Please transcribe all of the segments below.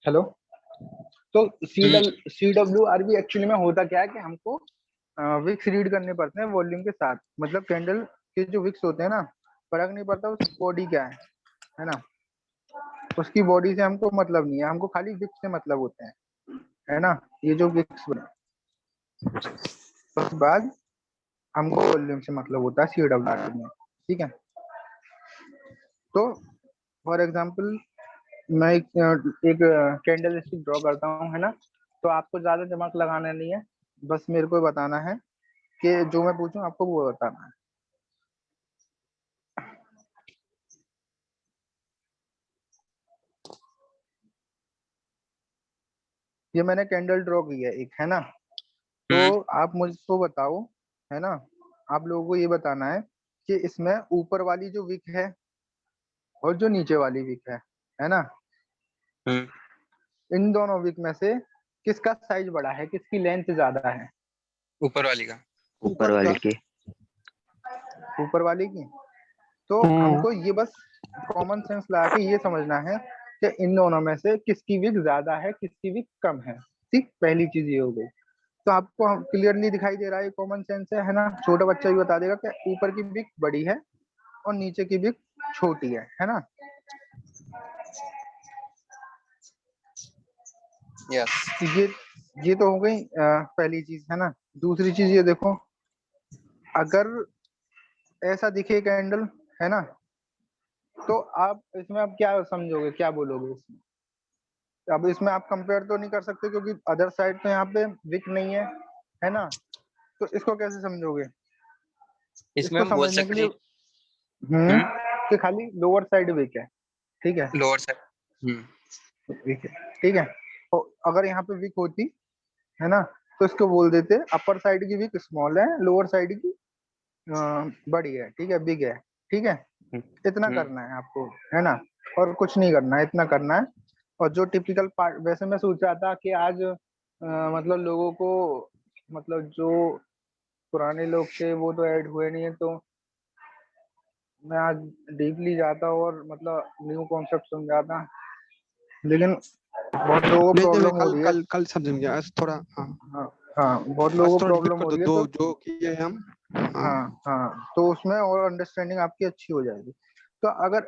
Hello. तो hmm. C W R B actually में होता क्या है कि हमको विक्स रीड करने पड़ते हैं वॉल्यूम के साथ। मतलब कैंडल के जो विक्स होते हैं ना, फर्क नहीं पड़ता उसकी बॉडी क्या है ना। उसकी बॉडी से हमको मतलब नहीं है, हमको खाली विक्स से मतलब होते हैं, है ना। ये जो विक्स बने उसके बाद हमको वॉल्यूम से मतलब होता है सी डब्ल्यू आर बी में। ठीक है। तो फॉर एग्जाम्पल मैं एक कैंडल स्टिक ड्रॉ करता हूँ, है ना। तो आपको ज्यादा दिमाग लगाना नहीं है, बस मेरे को बताना है कि जो मैं पूछूं आपको वो बताना है। ये मैंने कैंडल ड्रॉ की है एक, है ना। तो हम्म। आप मुझको बताओ, है ना। आप लोगों को ये बताना है कि इसमें ऊपर वाली जो विक है और जो नीचे वाली विक है ना, हम्म। इन दोनों विक में से किसका साइज बड़ा है, किसकी लेंथ ज्यादा है। ऊपर वाली का। ऊपर ऊपर वाले का। के। ऊपर वाली की। तो हम्म। हमको ये बस कॉमन सेंस लगा के ये समझना है कि इन दोनों में से किसकी विक ज्यादा है, किसकी विक कम है। ठीक, पहली चीज ये हो गई। तो आपको क्लियरली दिखाई दे रहा है, कॉमन सेंस है ना। छोटा बच्चा भी बता देगा कि ऊपर की विक बड़ी है और नीचे की विक छोटी है ना। यस। ये ये तो हो गई पहली चीज, है ना। दूसरी चीज ये देखो, अगर ऐसा दिखे कैंडल, है ना, तो आप इसमें अब क्या समझोगे, क्या बोलोगे इसमें। अब इसमें आप कंपेयर तो नहीं कर सकते क्योंकि अदर साइड तो यहाँ पे विक नहीं है ना। तो इसको कैसे समझोगे। इसमें इसको हम बोल समझने के सकते लिए हैं। हम्म। कि खाली लोअर साइड विक है। ठीक है। Lower side. हम्म। विक है। ठीक है। तो अगर यहाँ पे विक होती, है ना, तो इसको बोल देते अपर साइड की विक स्मॉल है, लोअर साइड की बड़ी है, ठीक है, बिग है। ठीक है। इतना हम्म। करना है आपको, है ना। और कुछ नहीं करना है, इतना करना है। और जो टिपिकल पार्ट, वैसे मैं सोच रहा था कि आज मतलब लोगों को, मतलब जो पुराने लोग थे वो तो ऐड हुए नहीं है, तो मैं आज डीपली जाता और मतलब न्यू कॉन्सेप्ट समझाता। लेकिन बहुत लोगों को नहीं नहीं, मैं प्रॉब्लम हो कल रही है। कल कल समझ गया आज थोड़ा। हाँ, हाँ। हाँ, बहुत आज लोगों को थोड़ा रिपीट प्रॉब्लम कर हो दो रही है, दो तो जो किए हैं हम। हाँ। हाँ हाँ, तो उसमें और अंडरस्टैंडिंग आपकी अच्छी हो जाएगी। तो अगर,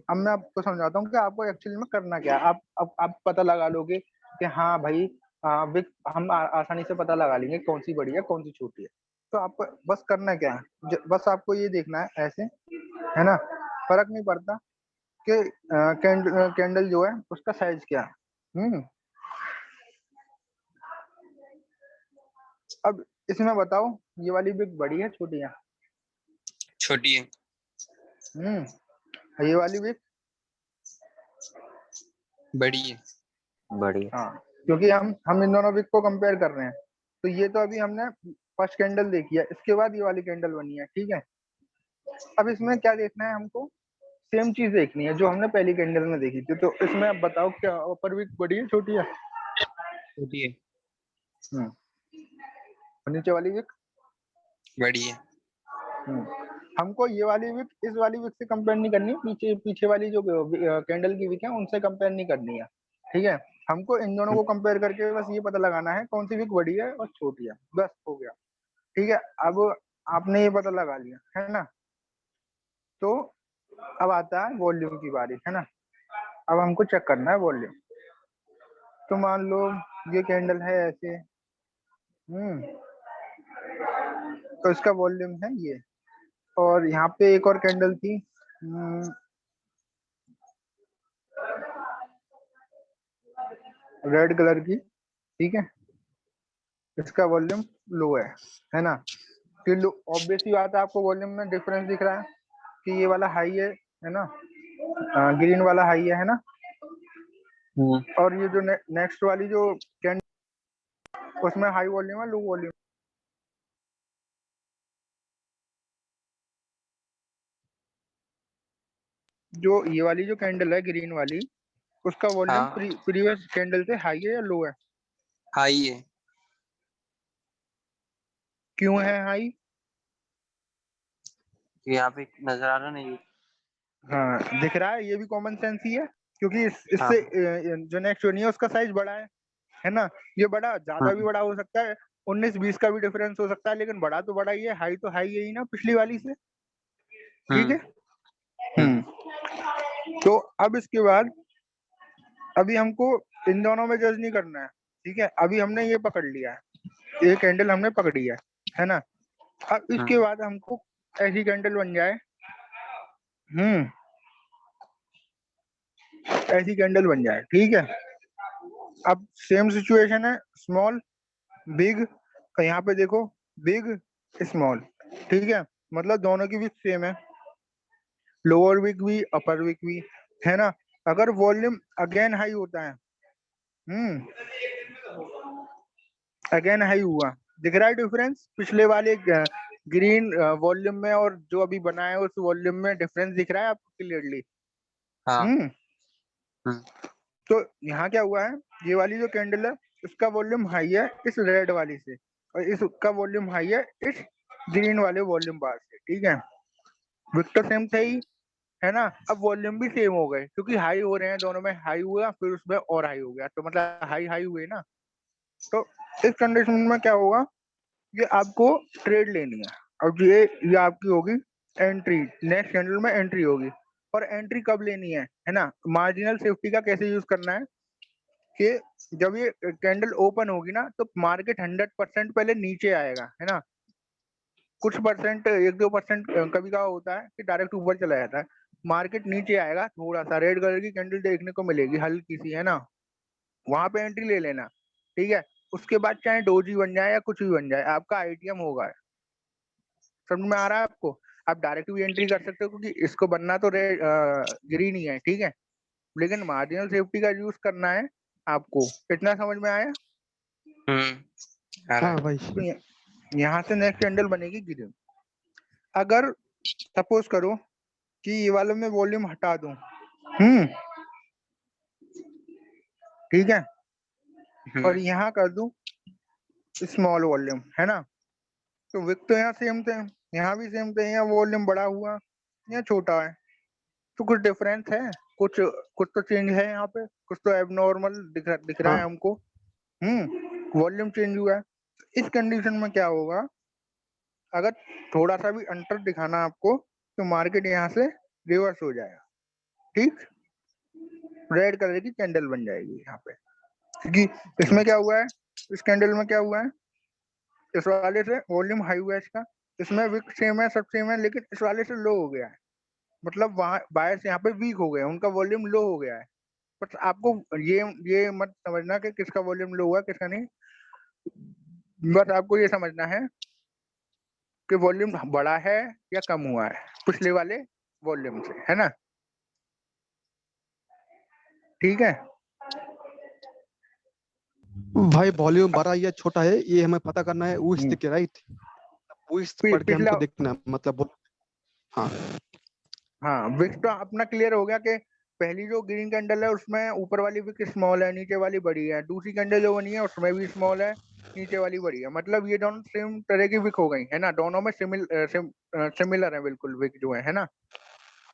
अब मैं आपको समझाता हूँ कि आपको एक्चुअली में करना क्या है। आप पता लगा लोगे कि हाँ भाई, विक हम आसानी से पता लगा लेंगे कौन सी बड़ी है कौन सी छोटी है। तो आपको बस करना क्या है, बस आपको ये देखना है ऐसे, है ना। फर्क नहीं पड़ता कि कैंडल जो है उसका साइज क्या है। अब इसमें बताओ, ये वाली विक बड़ी है छोटी है। छोटी है। ये वाली विक। बड़ी है। बढ़िया। हाँ, क्योंकि हम इन दोनों विक को कंपेयर कर रहे हैं। तो ये तो अभी हमने फर्स्ट कैंडल देखी है, इसके बाद ये वाली कैंडल बनी है। ठीक है। अब इसमें क्या देखना है हमको, सेम चीज देखनी है जो हमने पहली कैंडल में देखी थी। तो इसमें अब बताओ, क्या अपर विक बड़ी है छोटी है। छोटी है। हम्म और नीचे वाली विक। बड़ी है। हमको ये वाली विक इस वाली विक से कंपेयर नहीं करनी, पीछे पीछे वाली जो कैंडल की विक है उनसे कंपेयर नहीं करनी है। ठीक है। हमको इन दोनों को कंपेयर करके बस ये पता लगाना है कौन सी विक बड़ी है और छोटी है, बस हो गया। ठीक है। अब आपने ये पता लगा लिया, है ना। तो अब आता है वॉल्यूम की बारी, है ना। अब हमको चेक करना है वॉल्यूम। तो मान लो ये कैंडल है ऐसे। हम्म तो इसका वॉल्यूम है ये। और यहाँ पे एक और कैंडल थी, रेड कलर की। ठीक है। इसका वॉल्यूम लो है ना। फिर ऑब्वियस ही बात है, आपको वॉल्यूम में डिफरेंस दिख रहा है कि ये वाला हाई है ना। ग्रीन वाला हाई है ना। हम्म। और ये जो नेक्स्ट वाली जो कैंडल, उसमें हाई वॉल्यूम है लो वॉल्यूम। जो ये वाली जो कैंडल है ग्रीन वाली, उसका वॉल्यूम हाँ। प्रीवियस कैंडल से हाई है या लो है। हाई है। क्यों है हाई। यहाँ पे नजर आ रहा नहीं। हाँ, दिख रहा है, ये भी कॉमन सेंस ही है। क्योंकि इससे जो नेक्स्ट नहीं है उसका साइज बड़ा है ना। ये बड़ा ज्यादा भी बड़ा हो सकता है, 19-20 का भी डिफरेंस हो सकता है, लेकिन बड़ा तो बड़ा ही है, हाई तो हाई है ही ना पिछली वाली से। ठीक है। तो अब इसके बाद अभी हमको इन दोनों में जज नहीं करना है। ठीक है, अभी हमने ये पकड़ लिया है, ये कैंडल हमने पकड़ी है ना। अब इसके बाद हमको ऐसी कैंडल बन जाए, ऐसी कैंडल बन जाए। ठीक है, अब सेम सिचुएशन है, स्मॉल बिग, यहाँ पे देखो बिग स्मॉल। ठीक है, मतलब दोनों की विक सेम है, लोअर विक भी अपर विक भी, है ना। अगर वॉल्यूम अगेन हाई होता है, अगेन हाई हुआ, दिख रहा है डिफरेंस पिछले वाले ग्रीन वॉल्यूम में और जो अभी बना है उस वॉल्यूम में डिफरेंस दिख रहा है आपको क्लियरली। तो यहाँ क्या हुआ है, ये वाली जो कैंडल है इसका वॉल्यूम हाई है इस रेड वाली से, और इसका वॉल्यूम हाई है इस ग्रीन वाले वॉल्यूम बार से। ठीक है, विक तो सेम थे ही, है ना। अब वॉल्यूम भी सेम हो गए क्योंकि हाई हो रहे हैं दोनों में, हाई हुआ फिर उसमें और हाई हो गया, तो मतलब हाई हाई हुए ना। तो इस कंडीशन में क्या होगा, ये आपको ट्रेड लेनी है, और ये आपकी होगी एंट्री, नेक्स्ट कैंडल में एंट्री होगी। और एंट्री कब लेनी है ना। मार्जिनल सेफ्टी का कैसे यूज करना है कि जब ये कैंडल ओपन होगी ना तो मार्केट 100% पहले नीचे आएगा, है ना। कुछ परसेंट 1-2% कभी का होता है कि डायरेक्ट ऊपर चला जाता है। मार्केट नीचे आएगा, थोड़ा सा रेड कलर की कैंडल देखने को मिलेगी हल्की सी, है ना, वहां पे एंट्री ले लेना। ठीक है, उसके बाद चाहे डोजी बन जाए या कुछ भी बन जाए, आपका आईटीएम होगा। समझ में आ रहा है आपको। आप डायरेक्ट भी एंट्री कर सकते हो क्योंकि इसको बनना तो रेड ग्रीन ही है। ठीक है, लेकिन मार्जिनल सेफ्टी का यूज करना है आपको। कितना समझ में आया। हाँ भाई। तो यहाँ से नेक्स्ट कैंडल बनेगी ग्रीन। अगर सपोज करो कि ये वाले में वॉल्यूम हटा दूं, ठीक है, और यहाँ कर दूं स्मॉल वॉल्यूम, है ना। तो विक तो यहाँ सेम थे, यहाँ भी सेम थे, यहाँ वॉल्यूम बड़ा हुआ, यहाँ छोटा है, तो कुछ डिफरेंस है, कुछ कुछ तो चेंज है यहाँ पे, कुछ तो एबनॉर्मल दिख रहा है हमको। वॉल्यूम चेंज हुआ है। इस कंडीशन में क्या होगा, अगर थोड़ा सा भी अंतर दिखाना आपको तो मार्केट यहाँ से रिवर्स हो जाएगा। ठीक, रेड कलर की कैंडल बन जाएगी यहाँ पे, क्योंकि इसमें क्या हुआ है, इस कैंडल में क्या हुआ है, इस वाले से वॉल्यूम हाई हुआ है इसका, इसमें विक सेम है, सब सेम है, लेकिन इस वाले से लो हो गया है, मतलब वहां बायर्स यहाँ पे वीक हो गए, उनका वॉल्यूम लो हो गया है। बट आपको ये मत समझना कि किसका वॉल्यूम लो हुआ किसका नहीं, बस आपको ये समझना है कि वॉल्यूम बड़ा है या कम हुआ है पिछले वाले वॉल्यूम से, है ना। ठीक है भाई वॉल्यूम बड़ा या छोटा है ये हमें पता करना है, वो स्थिति के राइट, वो स्थिति पढ़ के पिछला, हमको देखना है, मतलब हाँ हाँ विक तो अपना क्लियर हो गया कि पहली जो ग्रीन कैंडल है उसमें ऊपर वाली विक स्मॉल है, नीचे वाली बड़ी है। दूसरी कैंडल जो बनी है उसमें भी स्मॉल है, नीचे वाली बड़ी है, मतलब ये दोनों सेम तरह की विक हो गई, है ना। दोनों में सिमिलर है बिल्कुल विक जो है ना।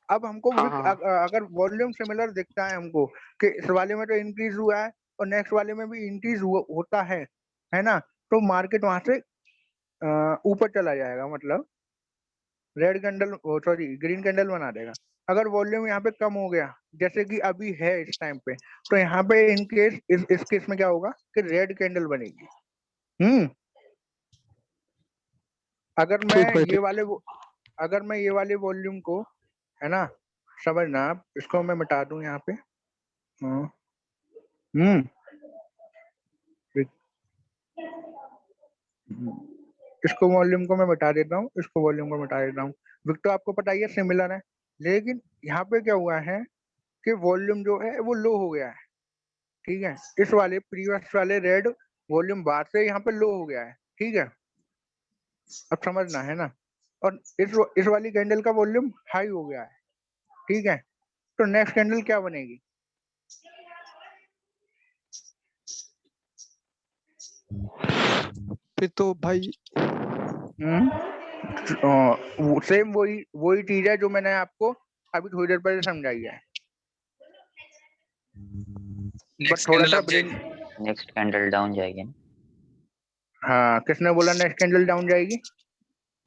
अब हमको हाँ विक हाँ अगर वॉल्यूम सिमिलर दिखता है हमको कि इस वाले में तो इंक्रीज हुआ है और नेक्स्ट वाले में भी इंक्रीज होता है ना, तो मार्केट वहां से ऊपर चला जाएगा, मतलब red candle, sorry green candle बना देगा। अगर वॉल्यूम यहाँ पे कम हो गया जैसे कि अभी है इस टाइम पे, तो यहाँ पे इन केस इस केस में क्या होगा कि रेड कैंडल बनेगी। अगर मैं ठीक भाई ठीक। अगर मैं ये वाले वॉल्यूम को, है ना, समझना आप, इसको मैं मिटा दूं यहाँ पे। हम्म इसको वॉल्यूम को मैं मिटा देता हूँ, इसको वॉल्यूम को मिटा देता हूँ। विक तो आपको पता ही है सिमिलर है, लेकिन यहाँ पे क्या हुआ है कि वॉल्यूम जो है वो लो हो गया है। ठीक है, इस वाले प्रीवियस वाले रेड वॉल्यूम बार से यहाँ पे लो हो गया है। ठीक है, अब समझना है ना। और इस वाली कैंडल का वॉल्यूम हाई हो गया है। ठीक है, तो नेक्स्ट कैंडल क्या बनेगी, फिर तो भाई सेम वही वही चीज है जो मैंने आपको अभी थोड़ी देर पहले समझाई है। नेक्स्ट थोड़ा कैंडल सा अप जाएगी। नेक्स्ट कैंडल डाउन जाएगी ना, हाँ, किसने बोला नेक्स्ट कैंडल डाउन जाएगी?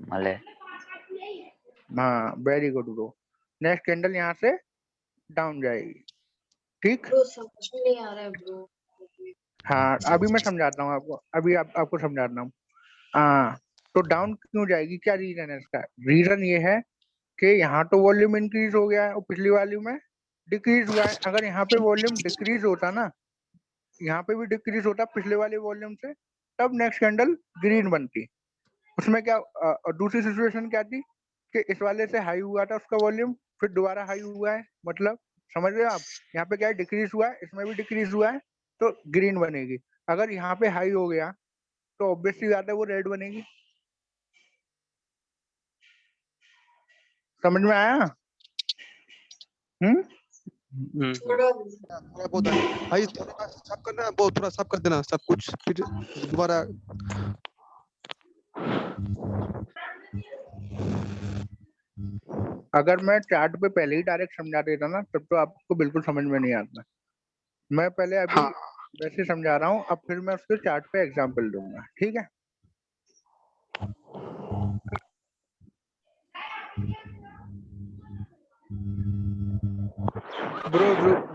मले हाँ, very good bro. Next candle यहाँ से डाउन जाएगी, ठीक। ब्रो समझ में नहीं आ रहा है ब्रो। हाँ, अभी मैं समझाता हूँ आपको, अभी आपको समझाता हूँ। हाँ, तो डाउन क्यों जाएगी, क्या रीजन है इसका? रीजन ये है कि यहाँ तो वॉल्यूम इंक्रीज हो गया है और पिछली वॉल्यूम में डिक्रीज हुआ है। अगर यहाँ पे वॉल्यूम डिक्रीज होता ना, यहाँ पे भी डिक्रीज होता पिछले वाले वॉल्यूम से, तब नेक्स्ट कैंडल ग्रीन बनती। उसमें क्या दूसरी सिचुएशन क्या थी कि इस वाले से हाई हुआ था उसका वॉल्यूम, फिर दोबारा हाई हुआ है, मतलब समझ रहे हो आप? यहाँ पे क्या है, डिक्रीज हुआ है, इसमें भी डिक्रीज हुआ है, तो ग्रीन बनेगी। अगर यहाँ पे हाई हो गया तो ऑब्वियसली बात है वो रेड बनेगी। समझ में आया? थोड़ा थोड़ा बहुत है भाई, थोड़ा साफ करना, बहुत थोड़ा साफ कर देना सब कुछ, फिर दोबारा। अगर मैं चार्ट पे पहले ही डायरेक्ट समझा देता ना, तब तो आपको बिल्कुल समझ में नहीं आता। मैं पहले अभी हाँ वैसे समझा रहा हूँ, अब फिर मैं उसके चार्ट पे एग्जांपल दूंगा, ठीक है? ब्रो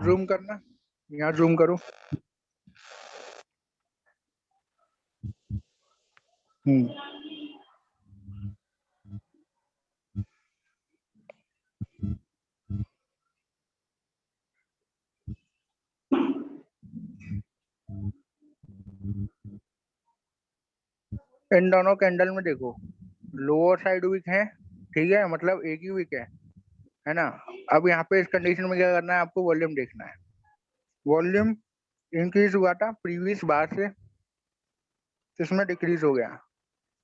जूम करना, यहाँ जूम करो। इन दोनों कैंडल में देखो, लोअर साइड वीक है, ठीक है, मतलब एक ही वीक है ना? अब यहाँ पे इस कंडीशन में क्या करना है आपको? वॉल्यूम देखना है। वॉल्यूम इंक्रीज हुआ था प्रीवियस बार से, तो इसमें डिक्रीज हो गया।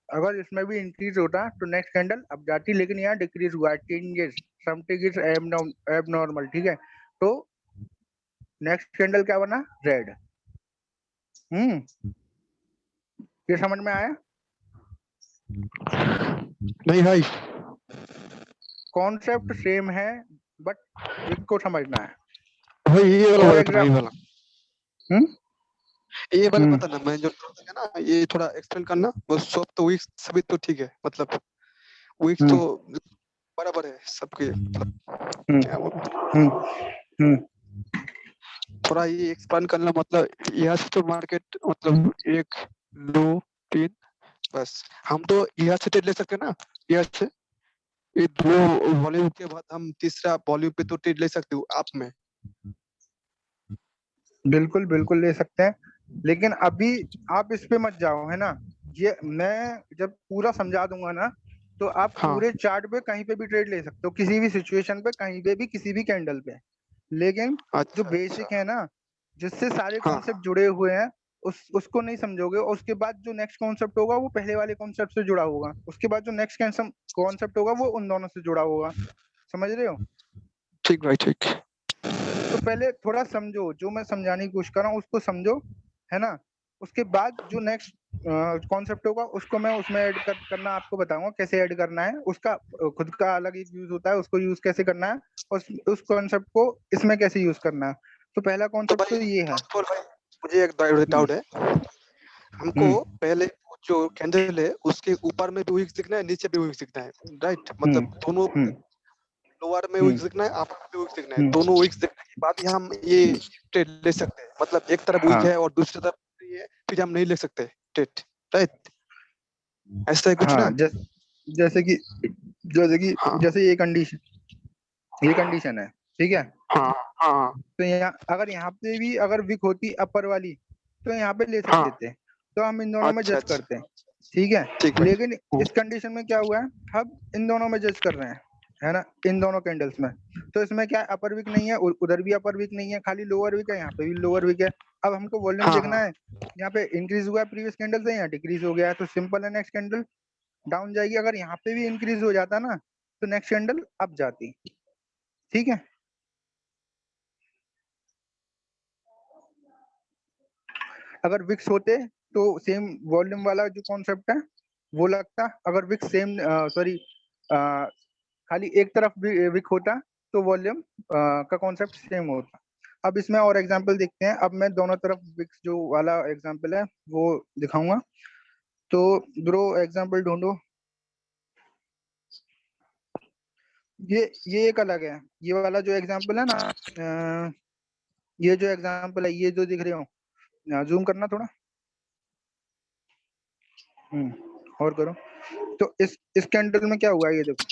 अगर इसमें भी इंक्रीज होता तो नेक्स्ट कैंडल अब जाती, लेकिन यहाँ डिक्रीज हुआ, चेंजेस समथिंग इज एबनॉर्मल, ठीक है? तो नेक्स्ट कैंडल क्या बना? रेड। ये समझ में आया? नहीं भाई, कॉन्सेप्ट सेम है, बट एक को समझना है। भाई ये वाला फॉर बताना, ये वाला हम्म ये वाला हम्म बताना, मैं जो है ना ये थोड़ा एक्सप्लेन करना। वो सब तो वीक्स सभी तो ठीक है, मतलब वीक्स तो बराबर है सबके, मतलब क्या बोलूं, हम्म थोड़ा ये एक्सप्लेन करना। मतलब यहाँ से तो मार्केट, मतलब एक दो तीन, बस हम तो यहाँ से ट्रेड ले सकते हैं ना, यहाँ से ये दो वॉल्यूम के बाद हम तीसरा वॉल्यूम पे तो ट्रेड ले सकते हो आप में। बिल्कुल बिल्कुल ले सकते हैं, लेकिन अभी आप इस पे मत जाओ, है ना? ये मैं जब पूरा समझा दूंगा ना, तो आप हाँ पूरे चार्ट पे कहीं पे भी ट्रेड ले सकते हो, किसी भी सिचुएशन पे, कहीं पे भी, किसी भी कैंडल पे। लेकिन जो अच्छा बेसिक है ना, जिससे सारे हाँ कॉन्सेप्ट जुड़े हुए हैं, उसको नहीं समझोगे, और उसके बाद जो नेक्स्ट कॉन्सेप्ट होगा वो पहले वाले कॉन्सेप्ट से जुड़ा होगा, उसके बाद जो नेक्स्ट कॉन्सेप्ट होगा वो उन दोनों से जुड़ा होगा। समझ रहे हो? ठीक भाई, ठीक। तो पहले थोड़ा समझो, जो मैं समझाने की कोशिश कर रहा हूँ उसको समझो, है ना? उसके बाद जो नेक्स्ट कॉन्सेप्ट होगा उसको मैं उसमें ऐड करना आपको बताऊंगा, कैसे ऐड करना है। उसका खुद का अलग एक यूज होता है, उसको यूज कैसे करना है, और उस कॉन्सेप्ट को इसमें कैसे यूज करना है। तो पहला तो कॉन्सेप्ट भाई तो ये है। फर्स्ट ऑफ ऑल भाई, मुझे एक डाउट है। हमको हम्म पहले वो जो कैंडल है उसके ऊपर में भी वीक्स दिखना है, नीचे भी वीक्स दिखना है, राइट? हम्म मतलब दोनों हम्म लोअर में हम्म वीक्स दिखना है, अपर में वीक्स दिखना है, हम्म दोनों वीक्स देखने के बाद ही हम ये ट्रेड ले सकते हैं। मतलब एक तरफ वीक हाँ है और दूसरी तरफ नहीं है, फिर हम नहीं ले सकते ट्रेड, राइट? ऐसा है कुछ हाँ, ना? जैसे कि हाँ जैसे ये कंडीशन है, ठीक है? हाँ हाँ तो यहाँ अगर यहाँ पे भी अगर विक होती अपर वाली, तो यहाँ पे ले हाँ। सकते थे। तो हम इन दोनों में अच्छा जज अच्छा, करते हैं, ठीक है? ठीक भाई। लेकिन इस कंडीशन में क्या हुआ है, हम इन दोनों में जज कर रहे हैं, है ना? इन दोनों कैंडल्स में। तो इसमें क्या अपर विक नहीं है, उधर भी अपर विक नहीं है, खाली लोअर विक है, यहाँ पे भी लोअर विक है। अब हमको वॉल्यूम हाँ देखना हाँ है, यहाँ पे इंक्रीज हुआ है प्रीवियस कैंडल से, यहाँ डिक्रीज हो गया है, तो सिंपल है, नेक्स्ट कैंडल डाउन जाएगी। अगर यहाँ पे भी इंक्रीज हो जाता ना, तो नेक्स्ट कैंडल अप जाती, ठीक है? अगर विक्स होते तो सेम वॉल्यूम वाला जो कॉन्सेप्ट है वो लगता। अगर विक्स सेम सॉरी खाली एक तरफ विक होता तो वॉल्यूम का कॉन्सेप्ट सेम होता। अब इसमें और एग्जांपल देखते हैं। अब मैं दोनों तरफ विक्स जो वाला एग्जांपल है वो दिखाऊंगा। तो ब्रो एग्जांपल ढूंढो। ये एक अलग है, ये वाला जो एग्जांपल है ना, ये जो एग्जांपल है, ये जो दिख रहे हो, जूम करना थोड़ा। और करो। तो इस कैंडल में क्या हुआ, ये देखो,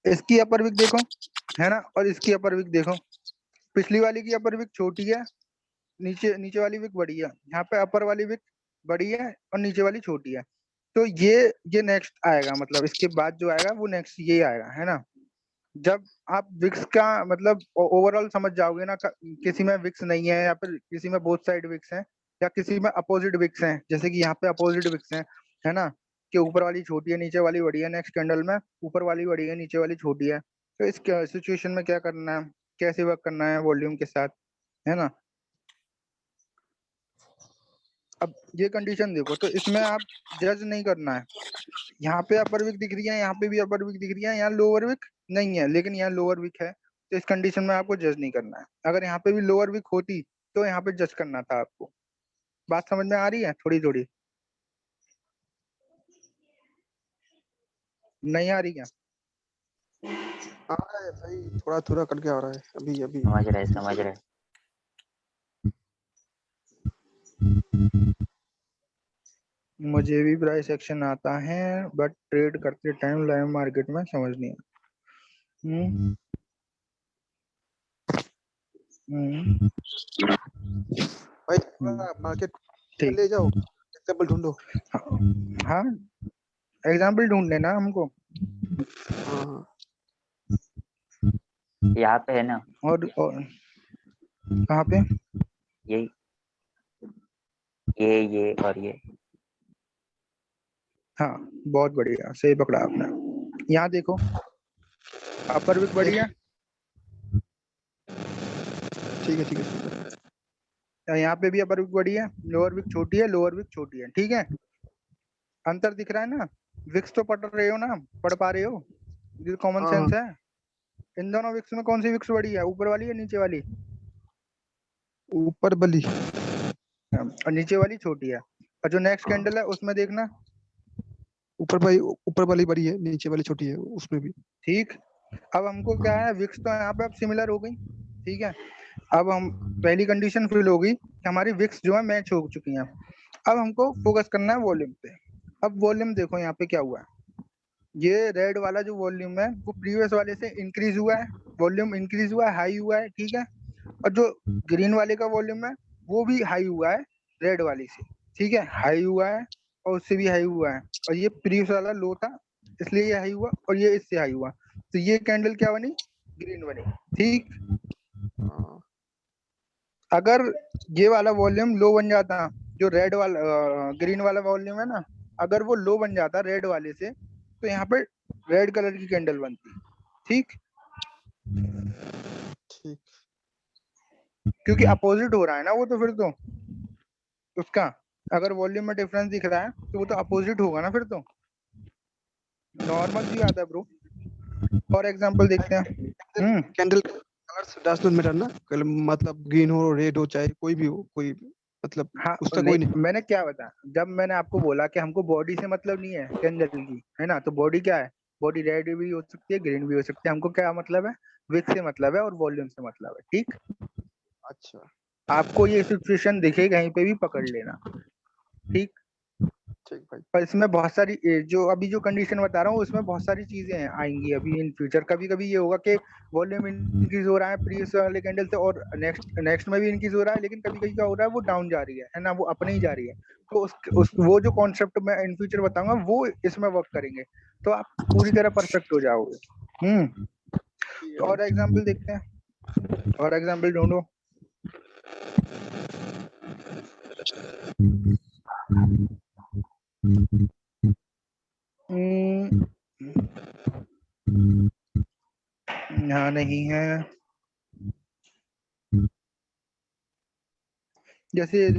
इसकी अपर विक देखो, है ना, और इसकी अपर विक देखो। पिछली वाली की अपर विक छोटी है, नीचे नीचे वाली विक बड़ी है। यहाँ पे अपर वाली विक बड़ी है और नीचे वाली छोटी है। तो ये नेक्स्ट आएगा, मतलब इसके बाद जो आएगा वो नेक्स्ट ये आएगा, है ना। जब आप विक्स का मतलब ओवरऑल समझ जाओगे ना, किसी में विक्स नहीं है या फिर किसी में बोथ साइड विक्स हैं, या किसी में अपोजिट विक्स हैं, जैसे कि यहाँ पे अपोजिट विक्स हैं, है ना, कि ऊपर वाली छोटी है नीचे वाली बड़ी है। नेक्स्ट कैंडल में ऊपर वाली बड़ी है नीचे वाली छोटी है। तो इस सिचुएशन में क्या करना है, कैसे वर्क करना है वॉल्यूम के साथ, है ना। अब ये कंडीशन देखो, तो इसमें आप जज नहीं करना है। यहाँ पे अपर विक दिख रही है, यहाँ पे भी अपर विक दिख रही है, यहाँ लोअर विक नहीं है, लेकिन यहाँ लोअर विक है। तो इस कंडीशन में आपको जज नहीं करना है। अगर यहाँ पे भी लोअर विक होती तो यहाँ पे जज करना था आपको। बात समझ में आ रही है थोड़ी थोड़ी, नहीं आ रही क्या? आ रहा है भाई, थोड़ा थोड़ा करके आ रहा है अभी अभी। समझ रहे समझ रहे। मुझे भी प्राइस एक्शन आता है, बट ट्रेड करते टाइम लाइव मार्केट में समझ नहीं आता। हम्म हम्म, भाई मार्केट ठीक। ले जाओ, एग्जांपल ढूंढो। हाँ, एग्जाम्पल ढूंढ लेना हमको। हाँ हाँ यहाँ पे है ना, और कहाँ पे? ये ये और ये। हाँ, बहुत बढ़िया, सही पकड़ा आपने। यहाँ देखो, अपर विक बड़ी है, ठीक है ठीक है। यहाँ पे भी अपर विक बड़ी है, लोअर विक छोटी है, लोअर विक छोटी है, ठीक है। अंतर दिख रहा है ना? विक्स तो पढ़ रहे हो ना, पढ़ पा रहे हो, ये कॉमन हाँ सेंस हाँ, है। इन दोनों विक्स में कौन सी विक्स बड़ी है, ऊपर वाली या नीचे वाली? ऊपर बली। और नीचे वाली छोटी है। और जो नेक्स्ट हाँ, कैंडल है उसमें देखना, ऊपर वाली बड़ी है, नीचे वाली छोटी है उसमें भी। ठीक। अब हमको क्या है, विक्स तो यहाँ पे अब सिमिलर हो गई, ठीक है। अब हम पहली कंडीशन फिल हो गई कि हमारी विक्स जो है मैच हो चुकी हैं। अब हमको फोकस करना है वॉल्यूम पे। अब वॉल्यूम देखो यहाँ पे क्या हुआ है, ये रेड वाला जो वॉल्यूम है वो प्रीवियस वाले से इंक्रीज हुआ है, वॉल्यूम इंक्रीज हुआ है, हाई हुआ है, ठीक है। और जो ग्रीन वाले का वॉल्यूम है वो भी हाई हुआ है रेड वाली से, ठीक है, हाई हुआ है और उससे भी हाई हुआ है। और ये प्रीवियस वाला लो था इसलिए ये हाई हुआ, और ये इससे हाई हुआ, तो ये कैंडल क्या बनी, ग्रीन बनी, ठीक। हाँ, अगर ये वाला वॉल्यूम लो बन जाता, जो रेड वाला ग्रीन वाला वॉल्यूम है ना, अगर वो लो बन जाता रेड वाले से, तो यहाँ पे रेड कलर की कैंडल बनती, ठीक। ठीक। क्योंकि अपोजिट हो रहा है ना वो, तो फिर तो उसका अगर वॉल्यूम में डिफरेंस दिख रहा है तो वो तो अपोजिट होगा ना फिर तो, नॉर्मल सी बात है ब्रो। और एग्जांपल देखते हैं। Candle colours does not matter ना, मतलब ग्रीन हो रेड हो चाहे कोई भी हो, कोई मतलब हाँ, उसका कोई नहीं, नहीं। मैंने क्या बताया, जब मैंने आपको बोला कि हमको बॉडी से मतलब नहीं है कैंडल की, है ना, तो बॉडी क्या है, बॉडी रेड भी हो सकती है, ग्रीन भी हो सकती है, हमको क्या मतलब है, विक से मतलब है और वॉल्यूम से मतलब है, ठीक। अच्छा आपको ये सिचुएशन दिखे कहीं पे भी पकड़ लेना, ठीक। ठीक भाई। पर इसमें बहुत सारी जो अभी जो कंडीशन बता रहा हूँ उसमें बहुत सारी चीजें आएंगी अभी इन फ्यूचर। कभी कभी ये होगा कि वॉल्यूम इंक्रीज हो रहा है प्रीवियस वाले कैंडल से, और नेक्स्ट नेक्स्ट में भी इंक्रीज हो रहा है, लेकिन कभी कभी क्या हो रहा है वो डाउन जा रही है ना, वो अपने ही जा रही है। तो उस वो जो कॉन्सेप्ट मैं इन फ्यूचर बताऊंगा वो इसमें वर्क करेंगे, तो आप पूरी तरह परफेक्ट हो जाओगे। ठीक तो है और भाई। एग्जाम्पल देखते हैं, और एग्जाम्पल ढूंढो। हम्म, यहाँ नहीं है, जैसे